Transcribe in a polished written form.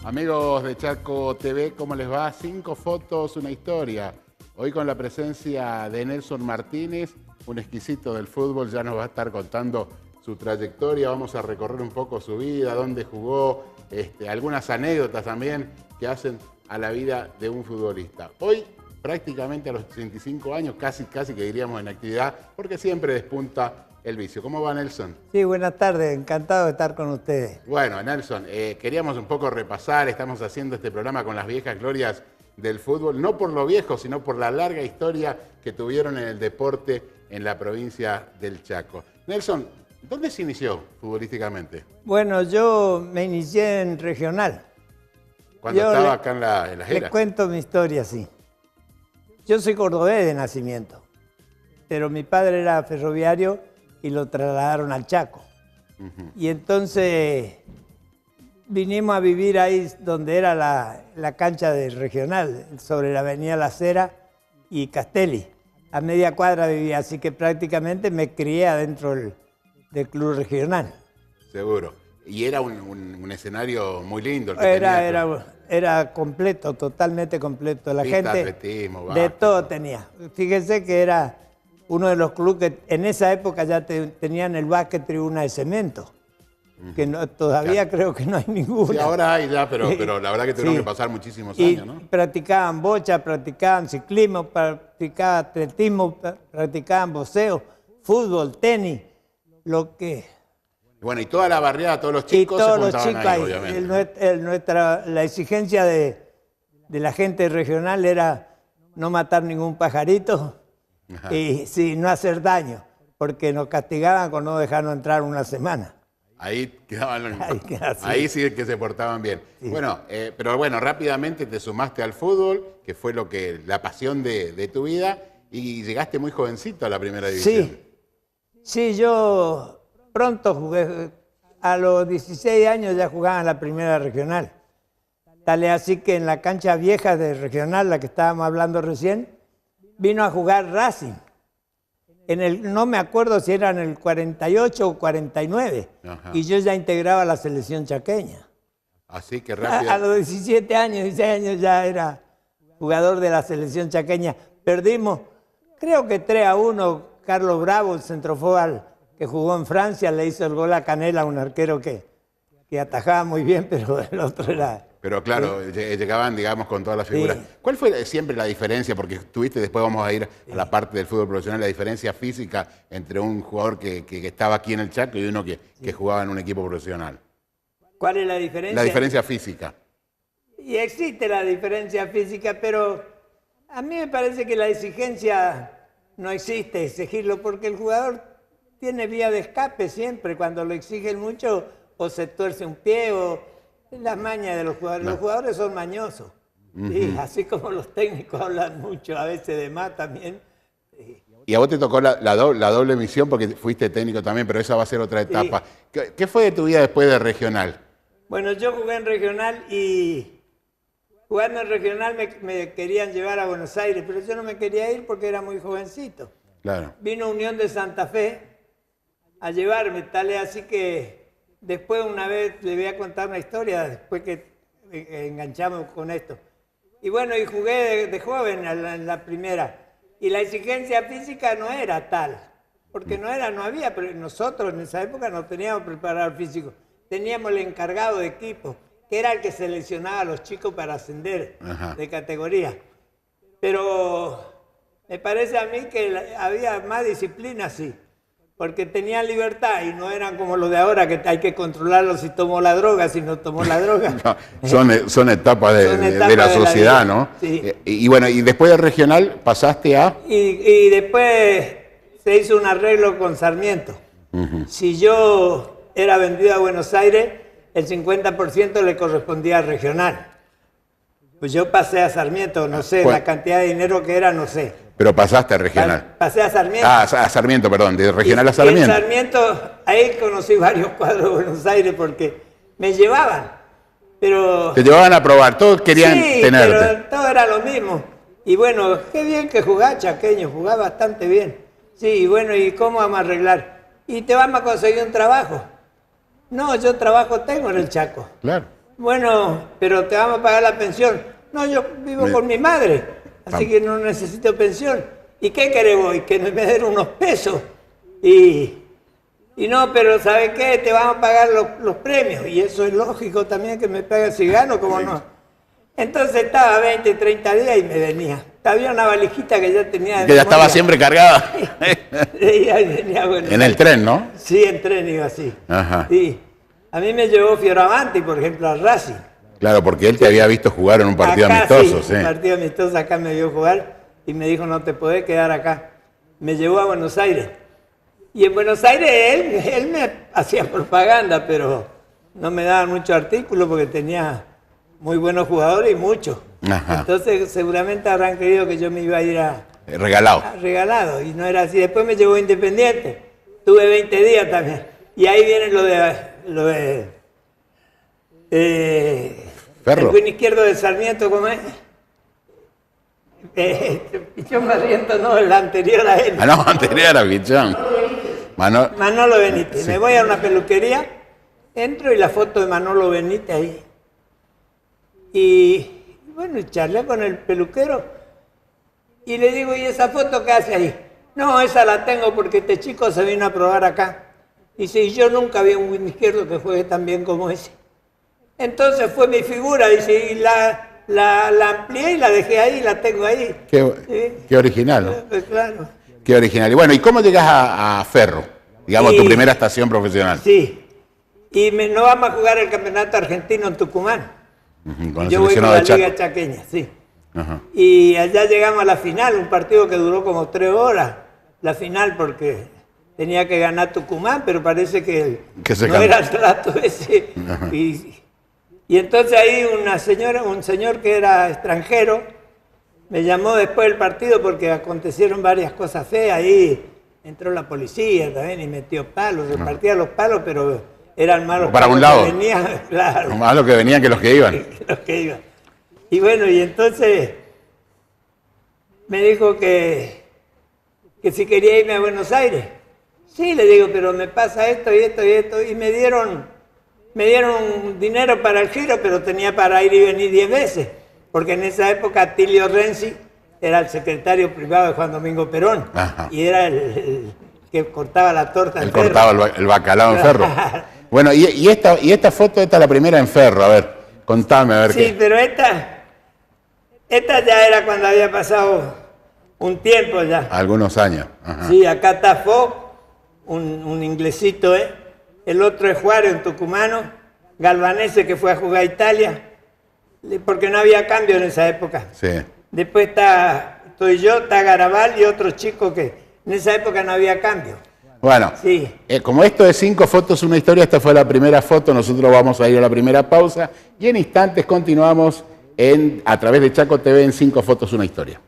Amigos de Chaco TV, ¿cómo les va? 5 fotos, una historia. Hoy con la presencia de Nelson Martínez, un exquisito del fútbol, ya nos va a estar contando su trayectoria. Vamos a recorrer un poco su vida, dónde jugó, algunas anécdotas también que hacen a la vida de un futbolista. Hoy, prácticamente a los 35 años, casi que diríamos en actividad, porque siempre despunta el vicio. ¿Cómo va, Nelson? Sí, buenas tardes, encantado de estar con ustedes. Bueno, Nelson, queríamos un poco repasar, estamos haciendo este programa con las viejas glorias del fútbol, no por lo viejo, sino por la larga historia que tuvieron en el deporte en la provincia del Chaco. Nelson, ¿dónde se inició futbolísticamente? Bueno, yo me inicié en regional. Cuando estaba acá en la Jera. Les cuento mi historia, sí. Yo soy cordobés de nacimiento, pero mi padre era ferroviario y lo trasladaron al Chaco. Y entonces vinimos a vivir ahí donde era la cancha del regional, sobre la avenida La Cera y Castelli. A media cuadra vivía, así que prácticamente me crié adentro del club regional. Seguro. Y era un escenario muy lindo. El que era completo, totalmente completo. La pista, gente atletismo, de básquet, todo tenía. Fíjense que era uno de los clubes que en esa época ya tenían el básquet tribuna de cemento, que todavía creo que no hay ninguna. Sí, ahora hay ya, pero la verdad que tuvieron que pasar muchísimos años, ¿no? Practicaban bocha, practicaban ciclismo, practicaban atletismo, practicaban boxeo, fútbol, tenis, lo que... Bueno, y toda la barriada, todos los chicos se juntaban ahí, obviamente. La exigencia de la gente regional era no matar ningún pajarito. Ajá. Y sí, no hacer daño, porque nos castigaban con no dejarnos entrar una semana. Ahí quedaban, ahí sí que se portaban bien. Sí. Bueno, pero bueno, rápidamente te sumaste al fútbol, que fue la pasión de tu vida, y llegaste muy jovencito a la primera división. Sí, yo pronto jugué, a los 16 años ya jugaba en la primera regional. Tal es así que en la cancha vieja de regional, la que estábamos hablando recién, vino a jugar Racing. No me acuerdo si era en el 48 o 49. Ajá. Y yo ya integraba la selección chaqueña. Así que rápido. A los 17 años, 16 años ya era jugador de la selección chaqueña. Perdimos, creo que 3-1. Carlos Bravo, el centrofoal que jugó en Francia, le hizo el gol a Canela, un arquero que atajaba muy bien, pero el otro era... Pero claro, llegaban, digamos, con todas las figuras. Sí. ¿Cuál fue siempre la diferencia? Porque tuviste, después vamos a ir a la parte del fútbol profesional, la diferencia física entre un jugador que estaba aquí en el Chaco y uno que jugaba en un equipo profesional. ¿Cuál es la diferencia? La diferencia física. Y existe la diferencia física, pero a mí me parece que la exigencia no existe, exigirlo, porque el jugador tiene vía de escape siempre. Cuando lo exigen mucho, o se tuerce un pie o... las mañas de los jugadores. No. Los jugadores son mañosos. Sí, así como los técnicos hablan mucho, a veces de más también. Y a vos te tocó la doble misión porque fuiste técnico también, pero esa va a ser otra etapa. Sí. ¿Qué fue de tu vida después de regional? Bueno, yo jugué en regional y jugando en regional me querían llevar a Buenos Aires, pero yo no me quería ir porque era muy jovencito. Claro. Vino Unión de Santa Fe a llevarme, tal es así que... Después una vez le voy a contar una historia, después que enganchamos con esto. Y bueno, y jugué de joven en la primera. Y la exigencia física no era tal, porque no había, pero nosotros en esa época no teníamos preparador físico. Teníamos el encargado de equipo, que era el que seleccionaba a los chicos para ascender de categoría. Pero me parece a mí que había más disciplina, sí. Porque tenían libertad y no eran como los de ahora, que hay que controlarlo si tomó la droga, si no tomó la droga. No, son etapas de la sociedad, ¿no? Sí. Y bueno, y después del regional pasaste a... Y después se hizo un arreglo con Sarmiento. Si yo era vendido a Buenos Aires, el 50% le correspondía al regional. Pues yo pasé a Sarmiento, no sé, la cantidad de dinero que era, no sé. Pero pasaste a regional. Pasé a Sarmiento. Ah, a Sarmiento, perdón, de regional a Sarmiento. Y en Sarmiento, ahí conocí varios cuadros de Buenos Aires porque me llevaban, pero... Te llevaban a probar, todos querían tenerte. Pero todo era lo mismo. Y bueno, qué bien que jugaba chaqueño, jugaba bastante bien. Sí, y bueno, ¿y cómo vamos a arreglar? Y te vamos a conseguir un trabajo. No, yo trabajo tengo en el Chaco. Claro. Bueno, pero te vamos a pagar la pensión. No, yo vivo con mi madre, así que no necesito pensión. ¿Y qué querés vos? Que me den unos pesos. Y no, pero ¿sabes qué? Te vamos a pagar los premios. Y eso es lógico también que me paguen si gano, como no. Entonces estaba 20, 30 días y me venía. Había una valijita que ya tenía... Que ya estaba siempre cargada. En el tren, ¿no? Sí, en tren iba así. Ajá. Sí. A mí me llevó Fioravanti, por ejemplo, al Racing. Claro, porque él te había visto jugar en un partido acá, amistoso. Sí, un partido amistoso acá me vio jugar y me dijo, no te podés quedar acá. Me llevó a Buenos Aires. Y en Buenos Aires él me hacía propaganda, pero no me daba muchos artículos porque tenía muy buenos jugadores y muchos. Ajá. Entonces seguramente habrán querido que yo me iba a ir regalado. Regalado, y no era así. Después me llevó Independiente. Tuve 20 días también. Y ahí viene lo de Ferro. El buen izquierdo de Sarmiento, ¿cómo es? Pichón Barrientos, no, el anterior a él. Ah, no, anterior a Pichón. Manolo Benítez. Sí. Me voy a una peluquería, entro y la foto de Manolo Benítez ahí. Y bueno, charlé con el peluquero y le digo, ¿y esa foto qué hace ahí? No, esa la tengo porque este chico se vino a probar acá. Dice, y yo nunca vi un buen izquierdo que juegue tan bien como ese. Entonces fue mi figura, dice, y la amplié y la dejé ahí, la tengo ahí. Qué original, ¿no? Pues claro. Qué original. Y bueno, ¿y cómo llegas a Ferro? Digamos, tu primera estación profesional. Sí. Y no vamos a jugar el campeonato argentino en Tucumán. Con yo voy con la Liga Chaqueña, sí. Ajá. Y allá llegamos a la final, un partido que duró como 3 horas. La final porque tenía que ganar Tucumán, pero parece que no era el trato ese. Y entonces ahí un señor que era extranjero, me llamó después del partido porque acontecieron varias cosas feas. Ahí entró la policía también y metió palos, repartía los palos, pero eran malos para un lado. Que venían, claro. Más los que venían que los que iban. Los que iban. Y bueno, y entonces me dijo que si quería irme a Buenos Aires. Sí, le digo, pero me pasa esto y esto y esto. Y me dieron dinero para el giro, pero tenía para ir y venir 10 veces. Porque en esa época Tilio Renzi era el secretario privado de Juan Domingo Perón. Ajá. Y era el que cortaba la torta en Ferro. Él cortaba el bacalao en Ferro. Bueno, y esta foto, esta es la primera en Ferro. A ver, contame, a ver qué. Sí, pero esta ya era cuando había pasado un tiempo ya. Algunos años. Ajá. Sí, acá está Fox, un inglesito, ¿eh? El otro es Juárez, un tucumano, Galvanese que fue a jugar a Italia, porque no había cambio en esa época. Sí. Después estoy yo, está Garabal y otro chico que en esa época no había cambio. Bueno, sí. Como esto es 5 fotos, una historia, esta fue la primera foto, nosotros vamos a ir a la primera pausa y en instantes continuamos a través de Chaco TV en 5 fotos, una historia.